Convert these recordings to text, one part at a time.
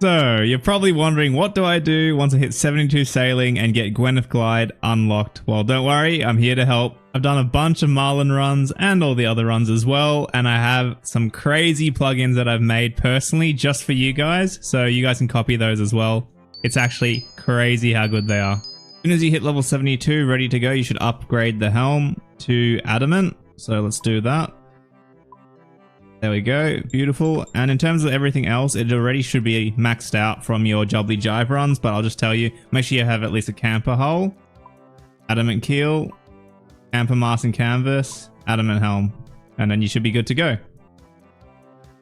So, you're probably wondering, what do I do once I hit 72 sailing and get Gwenith Glide unlocked? Well, don't worry, I'm here to help. I've done a bunch of Marlin runs and all the other runs as well, and I have some crazy plugins that I've made personally just for you guys, so you guys can copy those as well. It's actually crazy how good they are. As soon as you hit level 72, ready to go, you should upgrade the helm to adamant. So let's do that. There we go, beautiful. And in terms of everything else, it already should be maxed out from your Jubbly Jive runs, but I'll just tell you, make sure you have at least a camper hull, adamant keel, camper mast and canvas, adamant helm, and then you should be good to go.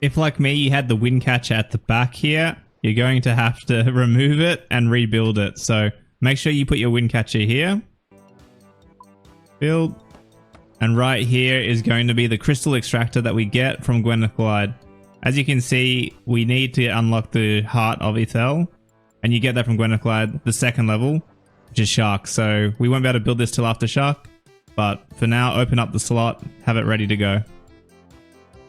If like me, you had the wind catcher at the back here, you're going to have to remove it and rebuild it. So make sure you put your wind catcher here, build. And right here is going to be the crystal extractor that we get from Gwenith Glide. As you can see, we need to unlock the Heart of Ethel, and you get that from Gwenith Glide, the second level, which is Shark. So we won't be able to build this till after Shark, but for now, open up the slot, have it ready to go.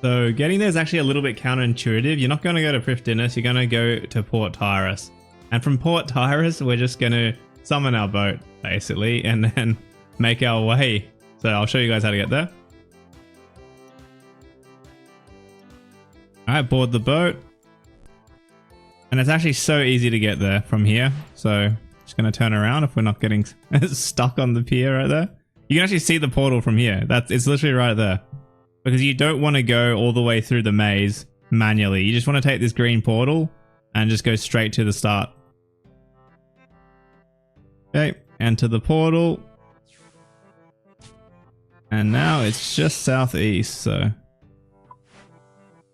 So getting there is actually a little bit counterintuitive. You're not going to go to Prifddinas, you're going to go to Port Tyrus. And from Port Tyrus, we're just going to summon our boat, basically, and then make our way. So I'll show you guys how to get there. Alright, board the boat. And it's actually so easy to get there from here. So just going to turn around if we're not getting stuck on the pier right there. You can actually see the portal from here. It's literally right there. Because you don't want to go all the way through the maze manually. You just want to take this green portal and just go straight to the start. Okay, enter the portal. And now it's just southeast, so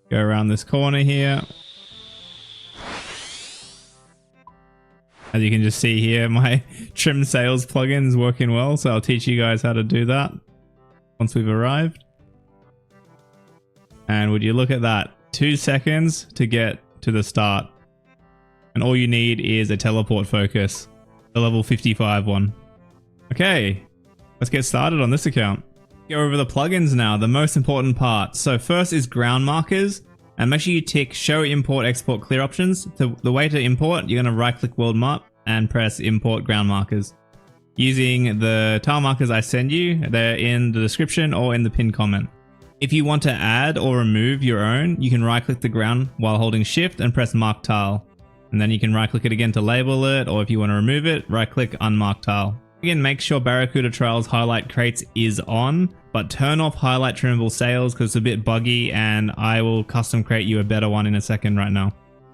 go around this corner here. As you can just see here, my trim sails plugin is working well, so I'll teach you guys how to do that once we've arrived. And would you look at that, 2 seconds to get to the start. And all you need is a teleport focus, the level 55 one. Okay, let's get started on this account. Go over the plugins now, the most important part. So first is ground markers, and make sure you tick show import export clear options. The way to import, you're going to right click world map and press import ground markers. Using the tile markers I send you, they're in the description or in the pinned comment. If you want to add or remove your own, you can right click the ground while holding shift and press mark tile. And then you can right click it again to label it, or if you want to remove it, right click unmark tile. Again, make sure Barracuda Trial's highlight crates is on, but turn off highlight trimmable sails because it's a bit buggy, and I will custom create you a better one in a second right now.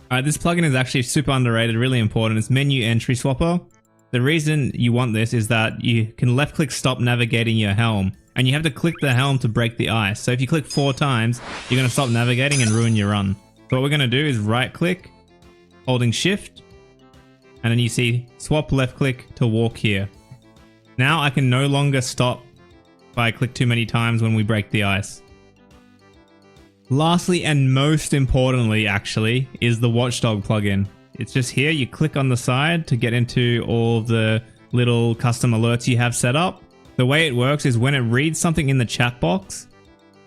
Alright, this plugin is actually super underrated, really important. It's menu entry swapper. The reason you want this is that you can left click stop navigating your helm, and you have to click the helm to break the ice. So if you click 4 times, you're going to stop navigating and ruin your run. So what we're going to do is right click, holding shift, and then you see swap left click to walk here. Now I can no longer stop if I click too many times when we break the ice. Lastly, and most importantly actually, is the watchdog plugin. It's just here, you click on the side to get into all the little custom alerts you have set up. The way it works is when it reads something in the chat box,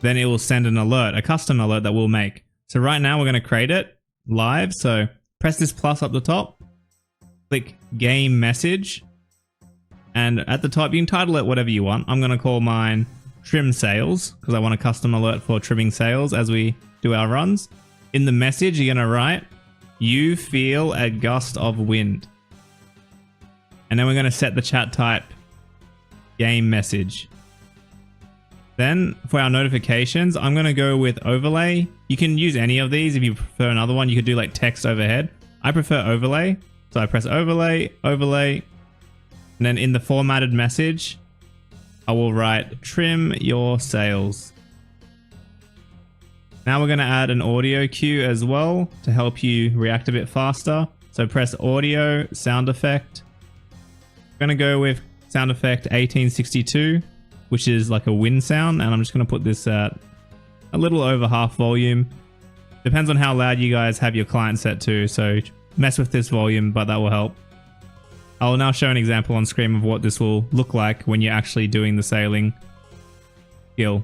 then it will send an alert, a custom alert that we'll make. So right now we're going to create it live, so press this plus up the top, click game message. And at the top, you can title it whatever you want. I'm going to call mine Trim Sails because I want a custom alert for trimming sails as we do our runs. In the message, you're going to write, you feel a gust of wind. And then we're going to set the chat type, game message. Then for our notifications, I'm going to go with overlay. You can use any of these. If you prefer another one, you could do like text overhead. I prefer overlay. So I press overlay, overlay. And then in the formatted message, I will write trim your sails. Now we're going to add an audio cue as well to help you react a bit faster. So press audio, sound effect. I'm going to go with sound effect 1862, which is like a wind sound. And I'm just going to put this at a little over half volume. Depends on how loud you guys have your client set to. So mess with this volume, but that will help. I'll now show an example on screen of what this will look like when you're actually doing the sailing skill.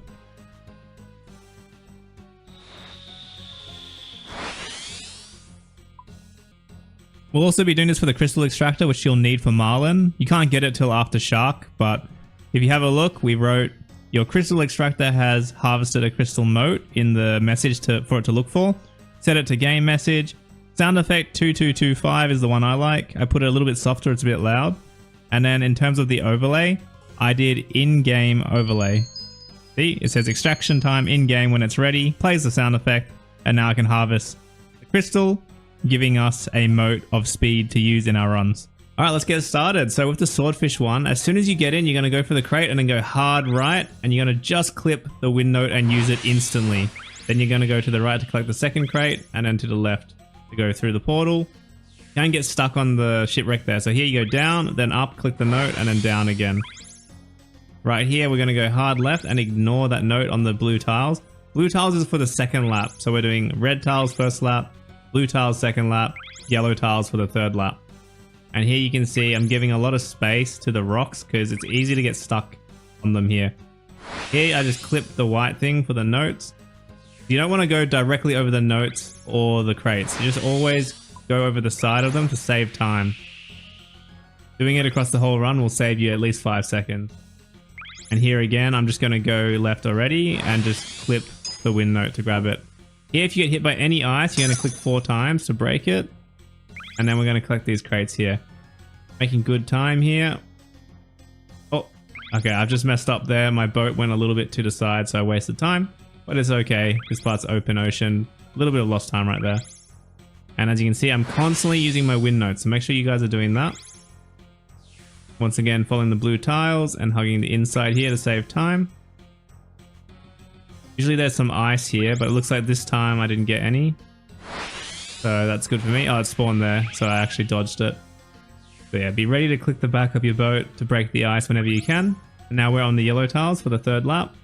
We'll also be doing this for the crystal extractor, which you'll need for Marlin. You can't get it till after Shark, but if you have a look, we wrote your crystal extractor has harvested a crystal mote in the message for it to look for. Set it to game message. Sound effect 2225 is the one I like. I put it a little bit softer, it's a bit loud. And then in terms of the overlay, I did in-game overlay. See, it says extraction time in-game when it's ready, plays the sound effect, and now I can harvest the crystal, giving us a mote of speed to use in our runs. Alright, let's get started. So with the Swordfish one, as soon as you get in, you're going to go for the crate and then go hard right, and you're going to just clip the wind note and use it instantly. Then you're going to go to the right to collect the second crate, and then to the left to go through the portal. You can get stuck on the shipwreck there. So here you go down, then up, click the note, and then down again. Right here, we're going to go hard left and ignore that note on the blue tiles. Blue tiles is for the second lap. So we're doing red tiles first lap, blue tiles second lap, yellow tiles for the third lap. And here you can see I'm giving a lot of space to the rocks because it's easy to get stuck on them here. Here I just clip the white thing for the notes. You don't want to go directly over the notes or the crates. You just always go over the side of them to save time. Doing it across the whole run will save you at least 5 seconds. And here again, I'm just going to go left already and just clip the wind note to grab it. Here, if you get hit by any ice, you're going to click 4 times to break it. And then we're going to collect these crates here. Making good time here. Oh, okay, I've just messed up there. My boat went a little bit to the side, so I wasted time. But it's okay. This part's open ocean. A little bit of lost time right there. And as you can see, I'm constantly using my wind notes, so make sure you guys are doing that. Once again, following the blue tiles and hugging the inside here to save time. Usually there's some ice here, but it looks like this time I didn't get any. So that's good for me. Oh, it spawned there, so I actually dodged it. So yeah, be ready to click the back of your boat to break the ice whenever you can. And now we're on the yellow tiles for the third lap.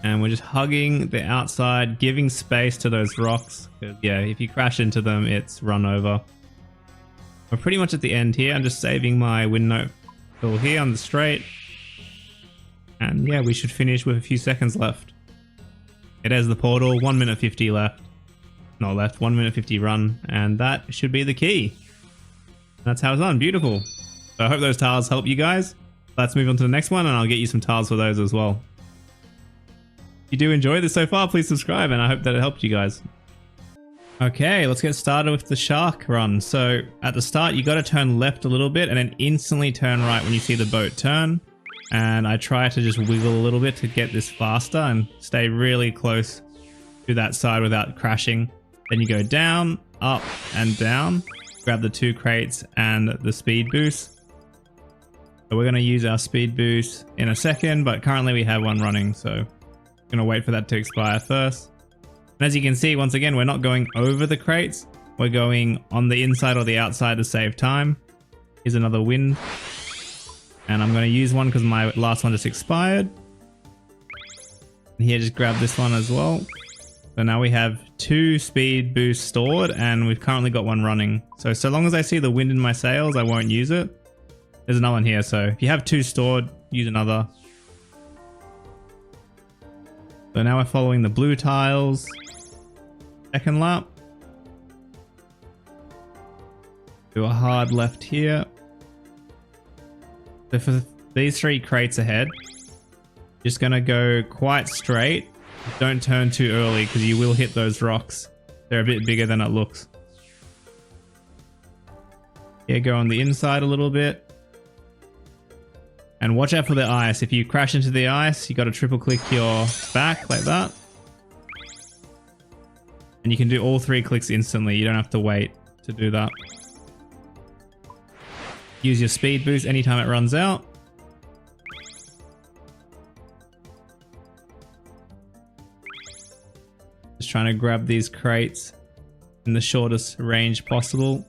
And we're just hugging the outside, giving space to those rocks. Yeah, if you crash into them, it's run over. We're pretty much at the end here. I'm just saving my wind note fill here on the straight. And yeah, we should finish with a few seconds left. It has the portal, 1 minute 50 left. Not left, 1 minute 50 run. And that should be the key. That's how it's done, beautiful. So I hope those tiles help you guys. Let's move on to the next one and I'll get you some tiles for those as well. If you do enjoy this so far, please subscribe and I hope that it helped you guys. Okay, let's get started with the shark run. So at the start, you got to turn left a little bit and then instantly turn right when you see the boat turn. And I try to just wiggle a little bit to get this faster and stay really close to that side without crashing. Then you go down, up and down, grab the 2 crates and the speed boost. So we're going to use our speed boost in a second, but currently we have one running. So I'm going to wait for that to expire first. And as you can see, once again, we're not going over the crates. We're going on the inside or the outside to save time. Here's another wind. And I'm going to use one because my last one just expired. And here, just grab this one as well. So now we have 2 speed boosts stored and we've currently got one running. So long as I see the wind in my sails, I won't use it. There's another one here. So if you have 2 stored, use another. So now we're following the blue tiles. Second lap. Do a hard left here. So for these 3 crates ahead, just gonna go quite straight. Don't turn too early because you will hit those rocks. They're a bit bigger than it looks. Here, go on the inside a little bit. And watch out for the ice. If you crash into the ice, you got to triple click your back like that. And you can do all 3 clicks instantly. You don't have to wait to do that. Use your speed boost anytime it runs out. Just trying to grab these crates in the shortest range possible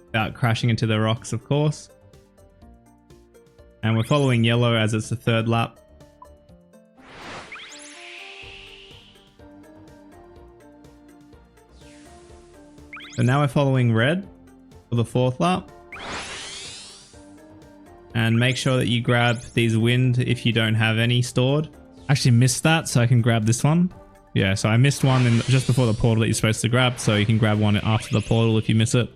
without crashing into the rocks, of course. And we're following yellow as it's the 3rd lap. So now we're following red for the 4th lap. And make sure that you grab these wind if you don't have any stored. Actually missed that, so I can grab this one. Yeah, so I missed one just before the portal that you're supposed to grab, so you can grab one after the portal if you miss it.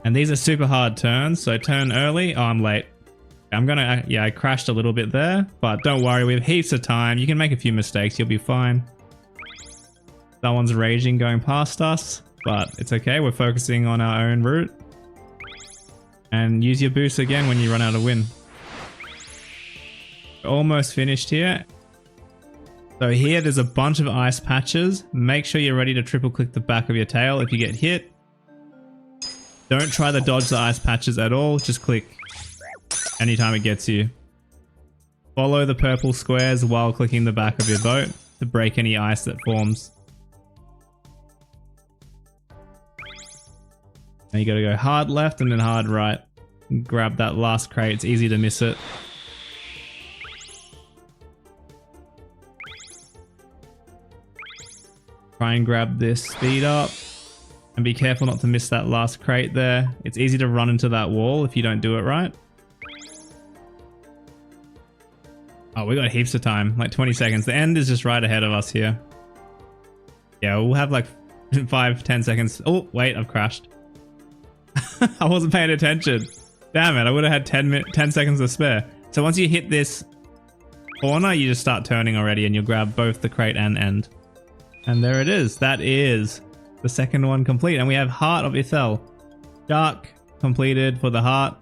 And these are super hard turns, so turn early. Oh, I'm late. Yeah, I crashed a little bit there, but don't worry, we have heaps of time. You can make a few mistakes, you'll be fine. Someone's raging going past us, but it's okay, we're focusing on our own route. And use your boost again when you run out of wind. Almost finished here. So here there's a bunch of ice patches. Make sure you're ready to triple click the back of your tail if you get hit. Don't try to dodge the ice patches at all, just click anytime it gets you. Follow the purple squares while clicking the back of your boat to break any ice that forms. Now you gotta go hard left and then hard right. Grab that last crate, it's easy to miss it. Try and grab this speed up. And be careful not to miss that last crate there. It's easy to run into that wall if you don't do it right. Oh, we got heaps of time, like 20 seconds. The end is just right ahead of us here. Yeah, we'll have like 5-10 seconds. Oh, wait, I've crashed. I wasn't paying attention. Damn it, I would have had 10 seconds to spare. So once you hit this corner, you just start turning already and you'll grab both the crate and end. And there it is. That is the second one complete. And we have Heart of Ithel. Shark completed for the heart.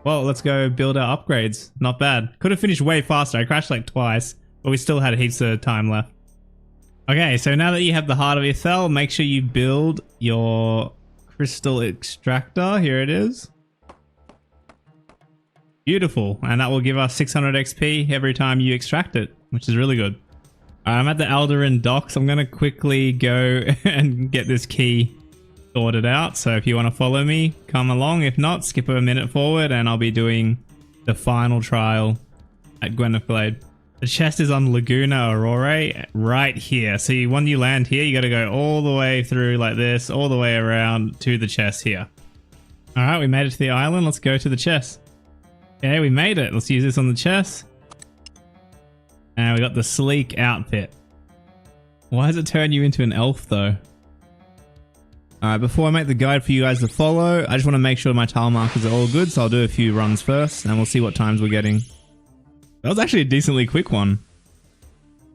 Well, let's go build our upgrades. Not bad. Could have finished way faster. I crashed like twice, but we still had heaps of time left. Okay, so now that you have the Heart of Ithel, make sure you build your crystal extractor. Here it is. Beautiful. And that will give us 600 XP every time you extract it, which is really good. I'm at the Alderan docks. I'm going to quickly go and get this key sorted out. So if you want to follow me, come along. If not, skip a minute forward and I'll be doing the final trial at Gwenith Glide. The chest is on Laguna Aurora right here. So when you land here, you got to go all the way through like this, all the way around to the chest here. All right, we made it to the island. Let's go to the chest. Okay, we made it. Let's use this on the chest. And we got the sleek outfit. Why does it turn you into an elf though? Alright, before I make the guide for you guys to follow, I just want to make sure my tile markers are all good, so I'll do a few runs first, and we'll see what times we're getting. That was actually a decently quick one.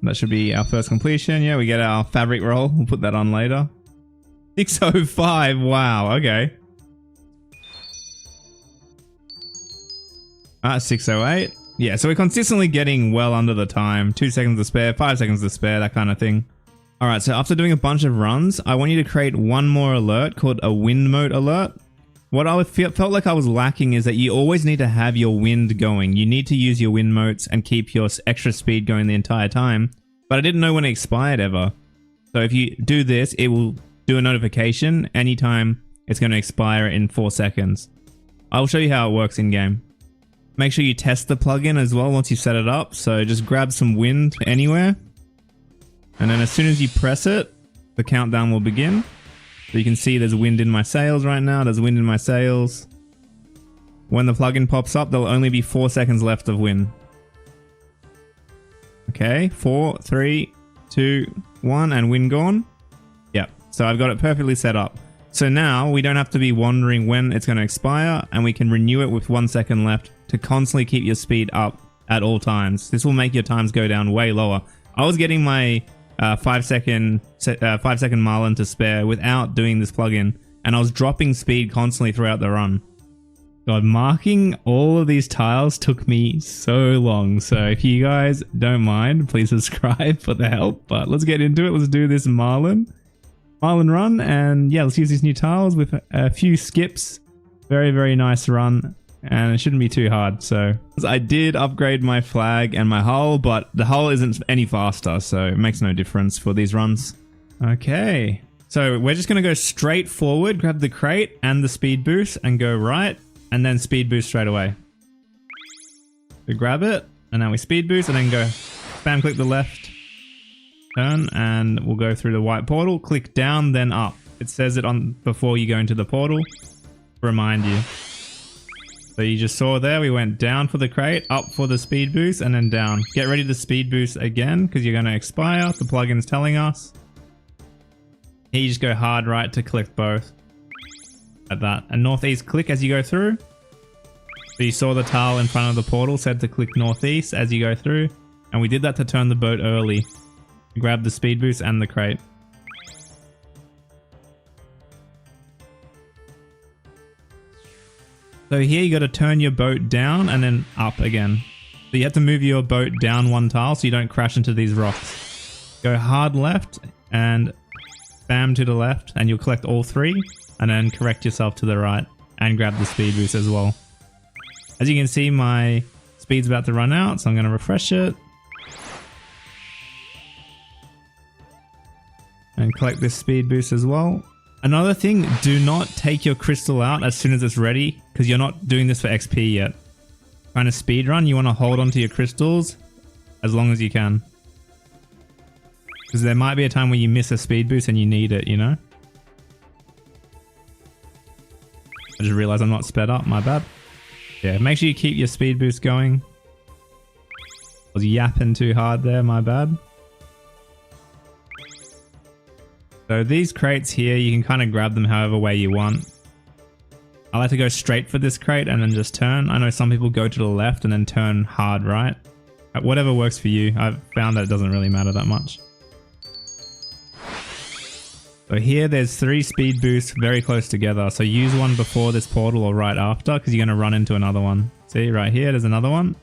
That should be our first completion. Yeah, we get our fabric roll. We'll put that on later. 6:05, wow, okay. Alright, 6:08. Yeah, so we're consistently getting well under the time. 2 seconds to spare, 5 seconds to spare, that kind of thing. Alright, so after doing a bunch of runs, I want you to create one more alert called a wind mode alert. What I felt like I was lacking is that you always need to have your wind going. You need to use your wind motes and keep your extra speed going the entire time. But I didn't know when it expired ever. So if you do this, it will do a notification anytime it's going to expire in 4 seconds. I'll show you how it works in game. Make sure you test the plugin as well once you set it up. So just grab some wind anywhere. And then as soon as you press it, the countdown will begin. So you can see there's wind in my sails right now. There's wind in my sails. When the plugin pops up, there'll only be 4 seconds left of wind. Okay, 4, 3, 2, 1, and wind gone. Yep, so I've got it perfectly set up. So now we don't have to be wondering when it's going to expire, and we can renew it with 1 second left to constantly keep your speed up at all times. This will make your times go down way lower. I was getting my 5 second Marlin to spare without doing this plugin, and I was dropping speed constantly throughout the run. God, marking all of these tiles took me so long, so if you guys don't mind, please subscribe for the help. But let's get into it. Let's do this Marlin run, and yeah, let's use these new tiles with a few skips. Very, very nice run, and it shouldn't be too hard. So I did upgrade my flag and my hull, but the hull isn't any faster, so it makes no difference for these runs. Okay, so we're just going to go straight forward, grab the crate and the speed boost, and go right, and then speed boost straight away. We grab it, and then we speed boost, and then go spam click the left, turn, and we'll go through the white portal. Click down, then up. It says it on before you go into the portal to remind you. So you just saw there, we went down for the crate, up for the speed boost, and then down. Get ready to speed boost again, because you're going to expire. The plugin's telling us. Here you just go hard right to click both. Like that. And northeast click as you go through. So you saw the tile in front of the portal said to click northeast as you go through. And we did that to turn the boat early. Grab the speed boost and the crate. So here you got to turn your boat down and then up again. So you have to move your boat down one tile so you don't crash into these rocks. Go hard left and bam to the left and you'll collect all three and then correct yourself to the right and grab the speed boost as well. As you can see, my speed's about to run out, so I'm going to refresh it. And collect this speed boost as well. Another thing, do not take your crystal out as soon as it's ready, because you're not doing this for XP yet. Trying to speed run, you want to hold on to your crystals as long as you can. Because there might be a time where you miss a speed boost and you need it, you know? I just realized I'm not sped up, my bad. Yeah, make sure you keep your speed boost going. I was yapping too hard there, my bad. So these crates here, you can kind of grab them however way you want. I like to go straight for this crate and then just turn. I know some people go to the left and then turn hard right. Whatever works for you. I've found that it doesn't really matter that much. So here there's 3 speed boosts very close together. So use one before this portal or right after because you're going to run into another one. See right here, there's another one.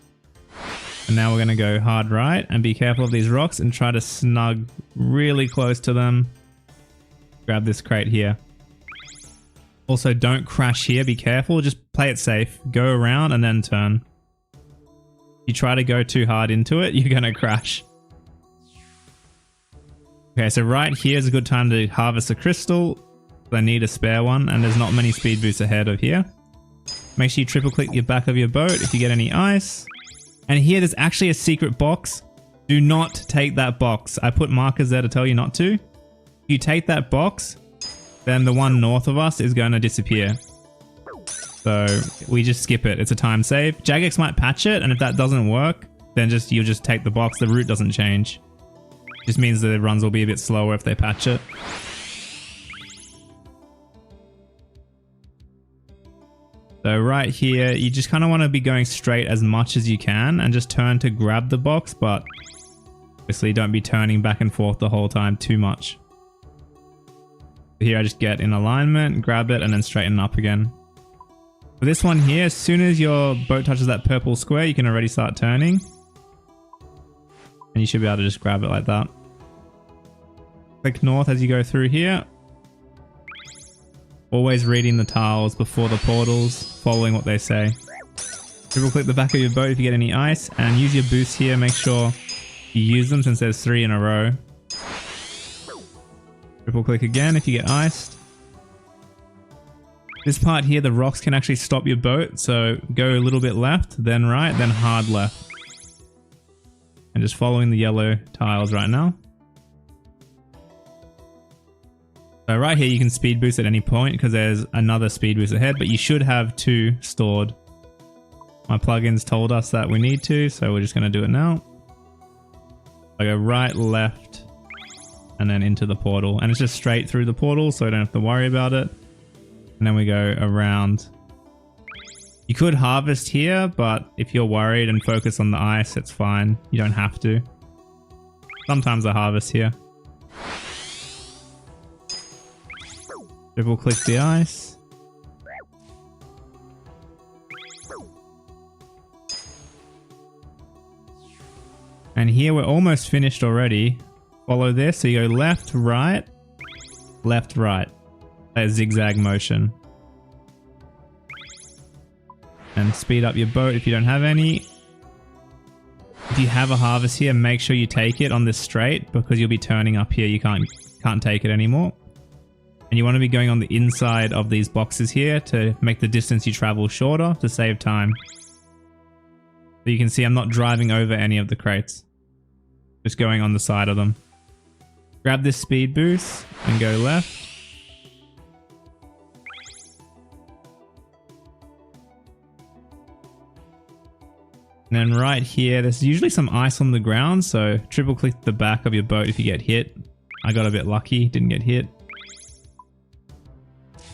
And now we're going to go hard right and be careful of these rocks and try to snug really close to them. Grab this crate here. Also, don't crash here. Be careful. Just play it safe. Go around and then turn. If you try to go too hard into it, you're going to crash. Okay, so right here is a good time to harvest a crystal. I need a spare one, and there's not many speed boosts ahead of here. Make sure you triple click the back of your boat if you get any ice. And here there's actually a secret box. Do not take that box. I put markers there to tell you not to. If you take that box, then the one north of us is going to disappear. So we just skip it. It's a time save. Jagex might patch it, and if that doesn't work, then you'll just take the box. The route doesn't change. Just means the runs will be a bit slower if they patch it. So right here, you just kind of want to be going straight as much as you can and just turn to grab the box, but obviously don't be turning back and forth the whole time too much. Here I just get in alignment, grab it, and then straighten up again. For this one here, as soon as your boat touches that purple square, you can already start turning. And you should be able to just grab it like that. Click north as you go through here. Always reading the tiles before the portals, following what they say. Triple click the back of your boat if you get any ice, and use your boost here. Make sure you use them since there's 3 in a row. Triple click again if you get iced. This part here, the rocks can actually stop your boat, so go a little bit left, then right, then hard left. And just following the yellow tiles right now. So right here you can speed boost at any point because there's another speed boost ahead, but you should have 2 stored. My plugins told us that we need to, so we're just going to do it now. I go right, left, and then into the portal. And it's just straight through the portal, so I don't have to worry about it. And then we go around. You could harvest here, but if you're worried and focus on the ice, it's fine. You don't have to. Sometimes I harvest here. Triple click the ice. And here we're almost finished already. Follow this. So you go left, right, left, right. That zigzag motion. And speed up your boat if you don't have any. If you have a harvest here, make sure you take it on this straight because you'll be turning up here. You can't take it anymore. And you want to be going on the inside of these boxes here to make the distance you travel shorter to save time. So you can see I'm not driving over any of the crates. Just going on the side of them. Grab this speed boost and go left. And then right here, there's usually some ice on the ground, so triple click the back of your boat if you get hit. I got a bit lucky, didn't get hit.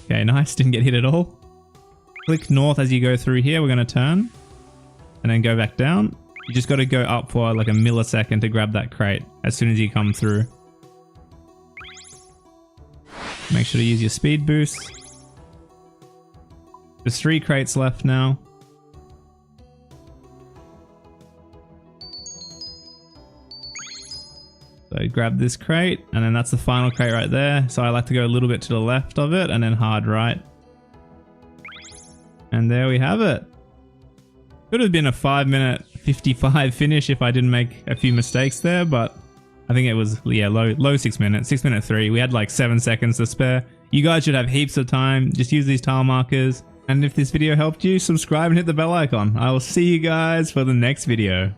Okay, nice, didn't get hit at all. Click north as you go through here, we're going to turn. And then go back down. You just got to go up for like a millisecond to grab that crate as soon as you come through. Make sure to use your speed boost. There's 3 crates left now. So grab this crate, and then that's the final crate right there. So I like to go a little bit to the left of it and then hard right. And there we have it. Could have been a 5-minute 55 finish if I didn't make a few mistakes there, but I think it was, yeah, low 6 minutes, 6 minute 3. We had like 7 seconds to spare. You guys should have heaps of time. Just use these tile markers. And if this video helped you, subscribe and hit the bell icon. I will see you guys for the next video.